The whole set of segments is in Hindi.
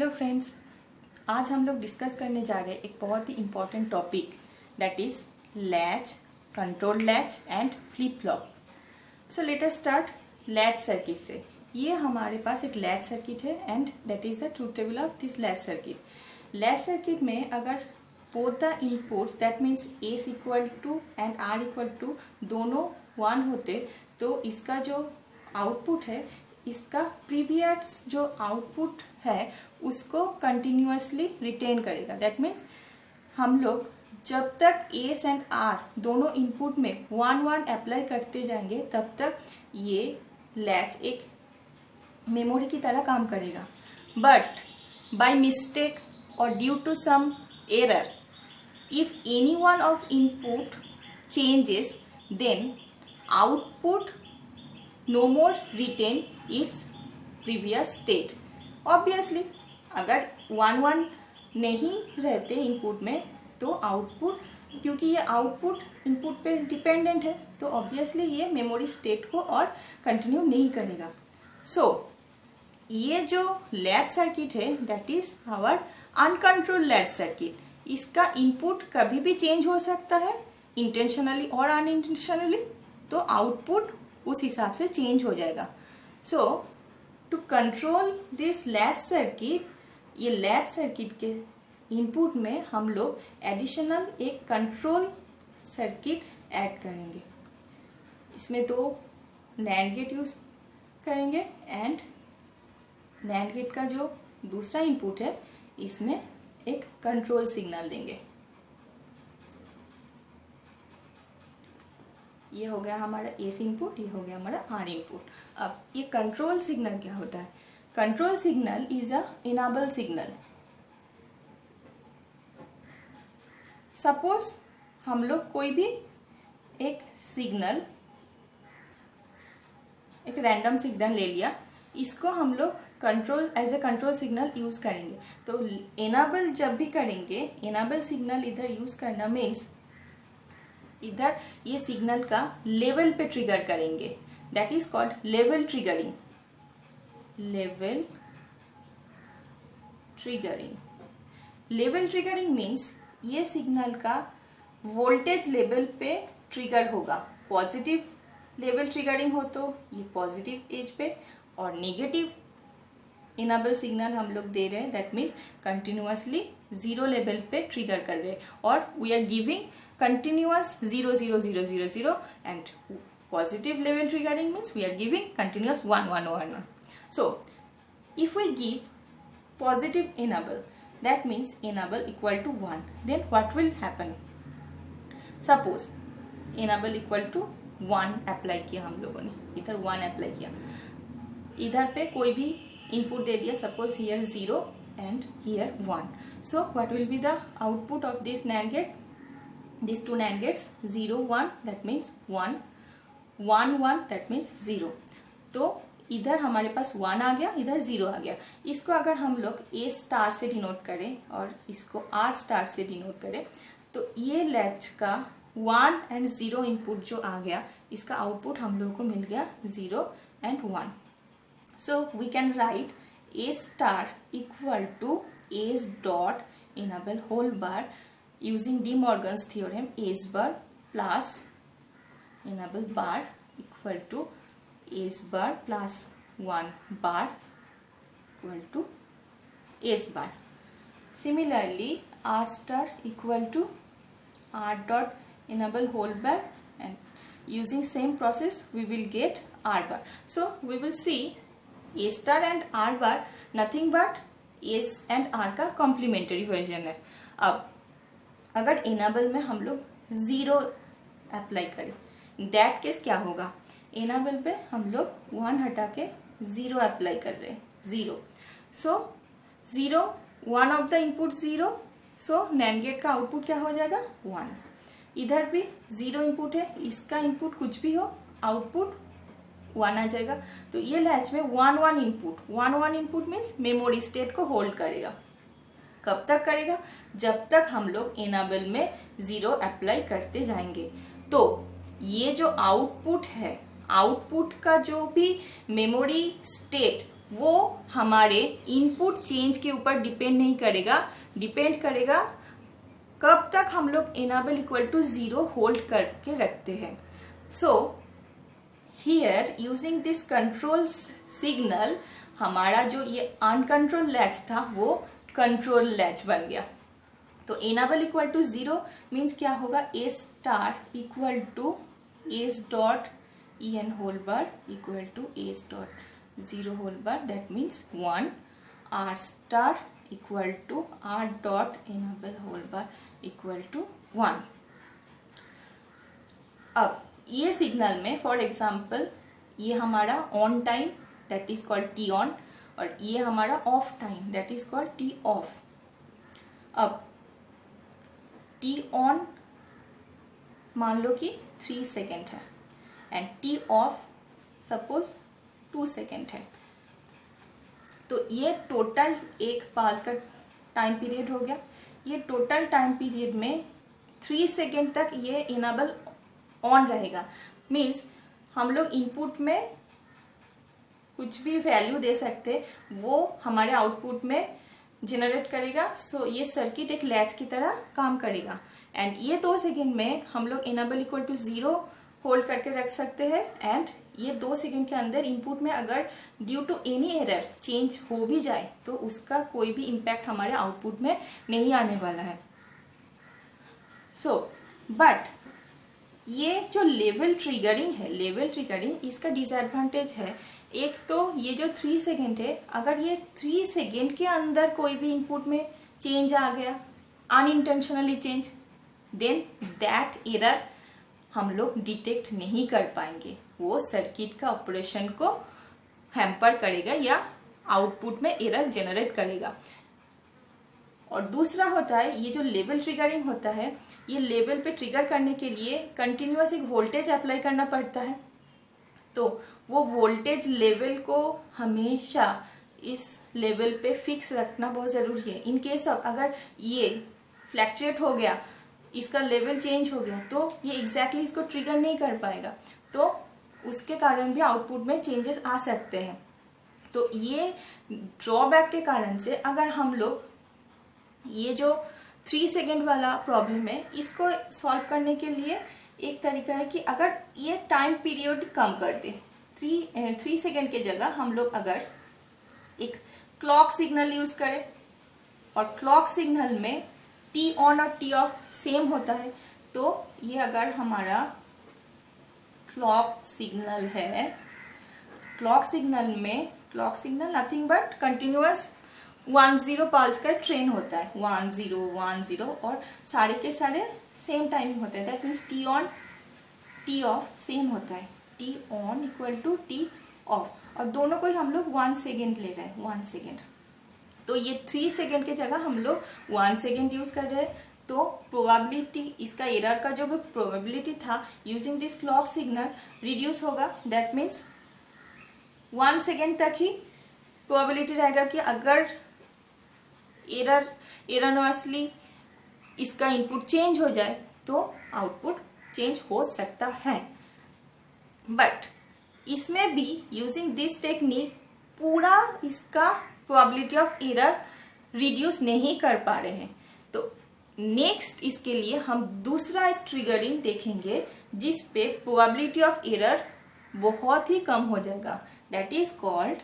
हेलो फ्रेंड्स, आज हम लोग डिस्कस करने जा रहे हैं एक बहुत ही important topic that is latch, control latch and flip flop. So let us start latch circuit से। ये हमारे पास एक लैच सर्किट है and that is the truth table of this latch circuit. Latch circuit में अगर both the inputs that means S equal to and R equal to दोनों 1 होते तो इसका जो आउटपुट है, इसका प्रीवियस जो आउटपुट है उसको कंटिन्यूअसली रिटेन करेगा। दैट मीन्स हम लोग जब तक एस एंड आर दोनों इनपुट में 1 अप्लाई करते जाएंगे तब तक ये लैच एक मेमोरी की तरह काम करेगा। बट बाय मिस्टेक और due to some error, if any one of input changes then output no more retain its previous state। Obviously अगर 1 नहीं रहते इनपुट में तो आउटपुट, क्योंकि ये आउटपुट इनपुट पे डिपेंडेंट है तो ऑब्वियसली ये मेमोरी स्टेट को और कंटिन्यू नहीं करेगा। सो ये जो लैच सर्किट है that is our uncontrolled latch circuit. इसका इनपुट कभी भी चेंज हो सकता है इंटेंशनली और अनइंटेंशनली, तो आउटपुट उस हिसाब से चेंज हो जाएगा। So to control this latch circuit, ये लैच सर्किट के इनपुट में हम लोग एडिशनल एक कंट्रोल सर्किट ऐड करेंगे। इसमें 2 नैंड गेट यूज करेंगे एंड नैंड गेट का जो दूसरा इनपुट है इसमें एक कंट्रोल सिग्नल देंगे। ये हो गया हमारा एस इनपुट, ये हो गया हमारा आर इनपुट। अब ये कंट्रोल सिग्नल क्या होता है? Control signal is a enable signal. Suppose हम लोग कोई भी एक सिग्नल, एक रैंडम सिग्नल ले लिया, इसको हम लोग control as a control signal use करेंगे। तो इनेबल जब भी करेंगे, इनेबल सिग्नल इधर यूज करना मीन्स इधर ये सिग्नल का लेवल पे ट्रिगर करेंगे। That is called level triggering. Level triggering, level triggering means ये सिग्नल का वोल्टेज लेवल पे ट्रिगर होगा। पॉजिटिव लेवल ट्रिगरिंग हो तो ये पॉजिटिव एज पे, और नेगेटिव इनेबल सिग्नल हम लोग दे रहे हैं दैट मीन्स कंटिन्यूअसली 0 लेवल पे ट्रिगर कर रहे हैं, और we are giving continuous 0 0 0 0 0 and positive level triggering means we are giving continuous 1 1 1 1. So if we give positive enable, that means enable equal to 1, then what will happen? Suppose enable equal to 1 apply किया हम लोगों ने, इधर 1 अप्लाई किया, इधर पे कोई भी इनपुट दे दिया, suppose here 0 and here 1. So what will be the output of this NAND gate? These 2 NAND gates 0 1 that means 1 1 1 that means 0। तो इधर हमारे पास 1 आ गया, इधर 0 आ गया। इसको अगर हम लोग A स्टार से डिनोट करें और इसको R स्टार से डिनोट करें तो ये लैच का 1 एंड 0 इनपुट जो आ गया, इसका आउटपुट हम लोगों को मिल गया 0 and 1। So we can write A star equal to A dot enable whole bar using De Morgan's theorem, S bar plus enable bar equal to S bar plus 1 bar equal to S bar. Similarly, R star equal to R dot enable whole bar, and using same process we will get R bar. So we will see A star and R bar nothing but S and R का complementary version है। अब अगर इनेबल में हम लोग 0 अप्लाई करें, दैट केस क्या होगा? इनेबल पे हम लोग 1 हटा के 0 अप्लाई कर रहे हैं, 0। So 0 1 of the input 0, so nand gate का आउटपुट क्या हो जाएगा? 1। इधर भी 0 इनपुट है, इसका इनपुट कुछ भी हो, आउटपुट 1 आ जाएगा। तो ये लैच में 1 1 input, 1 1 input means memory state को होल्ड करेगा। कब तक करेगा? जब तक हम लोग इनेबल में 0 अप्लाई करते जाएंगे। तो ये जो आउटपुट है, आउटपुट का जो भी मेमोरी स्टेट वो हमारे इनपुट चेंज के ऊपर डिपेंड नहीं करेगा, डिपेंड करेगा कब तक हम लोग इनेबल इक्वल टू 0 होल्ड करके रखते हैं. So here using this control signal हमारा जो ये अनकंट्रोल लैच था वो कंट्रोल लैच बन गया. तो इनेबल इक्वल टू 0 मीन्स क्या होगा, A star equal to S dot en whole bar equal to S dot 0 whole bar, that means 1. R star equal to R dot enable whole bar equal to 1. अब ये सिग्नल में फॉर एग्जाम्पल ये हमारा on time that is called T on और ये हमारा off time that is called T off. अब टी ऑन मान लो कि 3 सेकेंड है and T of suppose 2 second है. तो ये टोटल एक पास का टाइम पीरियड हो गया. ये टोटल टाइम पीरियड में 3 सेकेंड तक ये इनेबल ऑन रहेगा. मीन्स हम लोग इनपुट में कुछ भी वैल्यू दे सकते, वो हमारे आउटपुट में जनरेट करेगा. सो ये सर्किट एक लैच की तरह काम करेगा एंड ये 2 सेकेंड में हम लोग इनेबल इक्वल टू 0 होल्ड करके रख सकते हैं. एंड ये 2 सेकेंड के अंदर इनपुट में अगर due to any error change हो भी जाए तो उसका कोई भी इम्पैक्ट हमारे आउटपुट में नहीं आने वाला है. सो बट ये जो लेवल ट्रिगरिंग है, लेवल ट्रिगरिंग इसका डिसएडवांटेज है. एक तो ये जो 3 सेकेंड है, अगर ये 3 सेकेंड के अंदर कोई भी इनपुट में चेंज आ गया, unintentionally change, then that error हम लोग डिटेक्ट नहीं कर पाएंगे. वो सर्किट का ऑपरेशन को हैम्पर करेगा या आउटपुट में एरर जनरेट करेगा. और दूसरा होता है ये जो लेवल ट्रिगरिंग होता है, ये लेवल पे ट्रिगर करने के लिए कंटिन्यूअस एक वोल्टेज अप्लाई करना पड़ता है. तो वो वोल्टेज लेवल को हमेशा इस लेवल पे फिक्स रखना बहुत ज़रूरी है. इन केस ऑफ अगर ये फ्लैक्चुएट हो गया, इसका लेवल चेंज हो गया, तो ये एग्जैक्टली इसको ट्रिगर नहीं कर पाएगा. तो उसके कारण भी आउटपुट में चेंजेस आ सकते हैं. तो ये ड्रॉबैक के कारण से अगर हम लोग ये जो 3 सेकेंड वाला प्रॉब्लम है इसको सॉल्व करने के लिए एक तरीका है कि अगर ये टाइम पीरियड कम कर दे, 3 सेकेंड के जगह हम लोग अगर एक क्लॉक सिग्नल यूज करें और क्लॉक सिग्नल में टी ऑन और टी ऑफ सेम होता है. तो ये अगर हमारा क्लॉक सिग्नल है, क्लॉक सिग्नल में clock signal nothing but continuous 1-0 pulse का ट्रेन होता है. 1-0 और सारे के सारे सेम टाइमिंग होते हैं. That means T on T off same होता है. T on equal to T off और दोनों को ही हम लोग 1 सेकेंड ले रहे हैं, 1 सेकेंड. तो ये 3 सेकेंड के जगह हम लोग 1 सेकेंड यूज कर रहे हैं. तो प्रोबेबिलिटी, इसका एरर का जो भी प्रोबेबिलिटी था using this clock signal reduce होगा. दैट मीन्स 1 सेकेंड तक ही प्रोबेबिलिटी रहेगा कि अगर एररनोसली इसका इनपुट चेंज हो जाए तो आउटपुट चेंज हो सकता है. बट इसमें भी यूजिंग दिस टेक्निक पूरा इसका प्रोबेबिलिटी ऑफ एरर रिड्यूस नहीं कर पा रहे हैं. तो नेक्स्ट इसके लिए हम दूसरा एक ट्रिगरिंग देखेंगे जिस पे प्रोबेबिलिटी ऑफ एरर बहुत ही कम हो जाएगा. That is called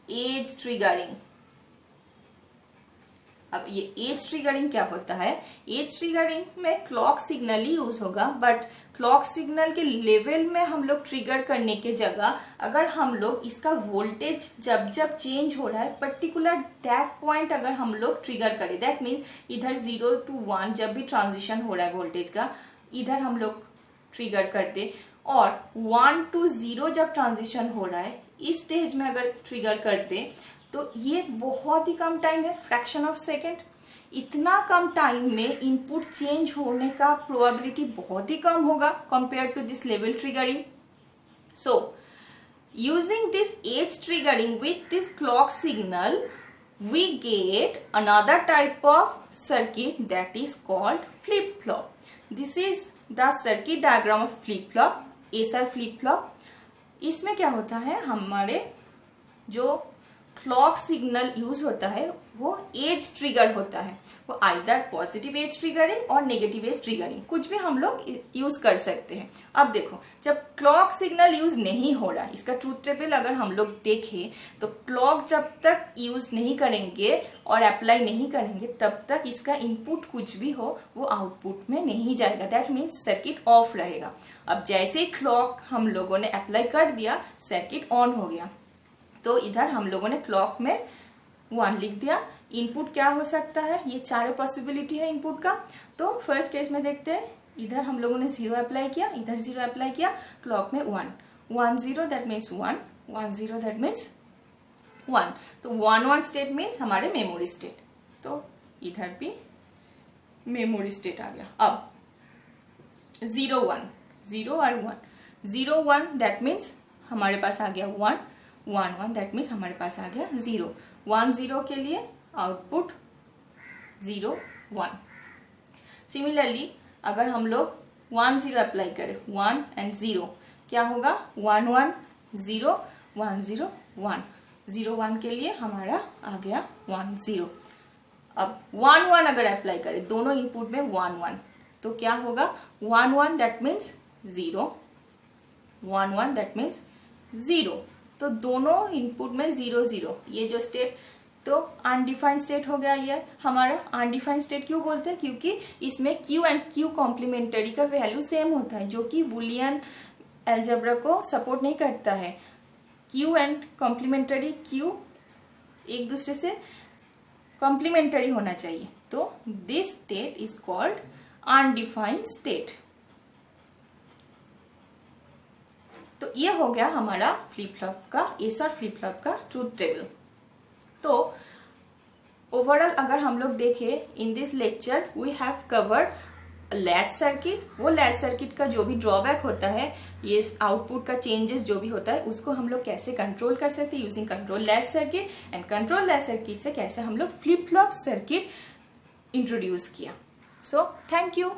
edge triggering. अब ये एज ट्रिगरिंग क्या होता है? एज ट्रिगरिंग में क्लॉक सिग्नल ही यूज होगा, बट क्लॉक सिग्नल के लेवल में हम लोग ट्रिगर करने के जगह अगर हम लोग इसका वोल्टेज जब जब चेंज हो रहा है पर्टिकुलर दैट पॉइंट अगर हम लोग ट्रिगर करें, दैट मीन्स इधर 0 to 1 जब भी ट्रांजिशन हो रहा है वोल्टेज का, इधर हम लोग ट्रिगर करते और 1 to 0 जब ट्रांजिशन हो रहा है इस स्टेज में अगर ट्रिगर करते तो ये बहुत ही कम टाइम है, फ्रैक्शन ऑफ सेकेंड. इतना कम टाइम में इनपुट चेंज होने का प्रोबेबिलिटी बहुत ही कम होगा compare to this level triggering. So using this edge triggering with this clock signal we get another type of circuit that is called flip-flop. This is the circuit diagram of flip-flop, Acer flip-flop. इसमें क्या होता है, हमारे जो क्लॉक सिग्नल यूज होता है वो एज ट्रिगर होता है, वो आइदर पॉजिटिव एज ट्रिगरिंग और नेगेटिव एज ट्रिगरिंग, कुछ भी हम लोग यूज कर सकते हैं। अब देखो, जब क्लॉक सिग्नल यूज नहीं हो रहा, इसका ट्रूथ टेबल अगर हम लोग देखें तो क्लॉक जब तक यूज नहीं करेंगे और अप्लाई नहीं करेंगे तब तक इसका इनपुट कुछ भी हो वो आउटपुट में नहीं जाएगा, दैट मीन्स सर्किट ऑफ रहेगा। अब जैसे ही क्लॉक हम लोगों ने अप्लाई कर दिया, सर्किट ऑन हो गया, तो इधर हम लोगों ने क्लॉक में 1 लिख दिया। इनपुट क्या हो सकता है, ये चारों पॉसिबिलिटी है इनपुट का। तो फर्स्ट केस में देखते हैं, इधर हम लोगों ने 0 अप्लाई किया, इधर 0 अप्लाई किया, क्लॉक में 1 1 0 दैट मीन्स 1 1 0 दैट मीन्स 1। तो 1 1 स्टेट मीन्स हमारे मेमोरी स्टेट, तो इधर भी मेमोरी स्टेट आ गया। अब 0 1 0 और 1 0 1 दैट मीन्स हमारे पास आ गया 1 1 1 दैट मीन्स हमारे पास आ गया 0 1 0 के लिए आउटपुट 0 1। सिमिलरली अगर हम लोग 1 0 अप्लाई करें, 1 एंड 0 क्या होगा, 1 1 0 1 0 1 0 1 के लिए हमारा आ गया 1 0। अब 1 1 अगर अप्लाई करें दोनों इनपुट में 1 1 तो क्या होगा, 1 1 दैट मीन्स 0 1 1 दैट मीन्स 0। तो दोनों इनपुट में 0 0, ये जो स्टेट तो अनडिफाइंड स्टेट हो गया। ये हमारा अनडिफाइंड स्टेट क्यों बोलते हैं, क्योंकि इसमें Q एंड Q कॉम्प्लीमेंटरी का वैल्यू सेम होता है, जो कि बुलियन अलजेब्रा को सपोर्ट नहीं करता है। Q एंड कॉम्प्लीमेंटरी Q एक दूसरे से कॉम्प्लीमेंटरी होना चाहिए, तो this state is called undefined state. तो ये हो गया हमारा फ्लिप फ्लॉप का, एसआर फ्लिप फ्लॉप का ट्रूथ टेबल। तो ओवरऑल अगर हम लोग देखें in this lecture we have covered latch circuit. वो लैच सर्किट का जो भी ड्रॉबैक होता है, ये आउटपुट का चेंजेस जो भी होता है उसको हम लोग कैसे कंट्रोल कर सकते हैं using control latch circuit, and control latch circuit से कैसे हम लोग फ्लिप फ्लॉप सर्किट इंट्रोड्यूस किया। So thank you.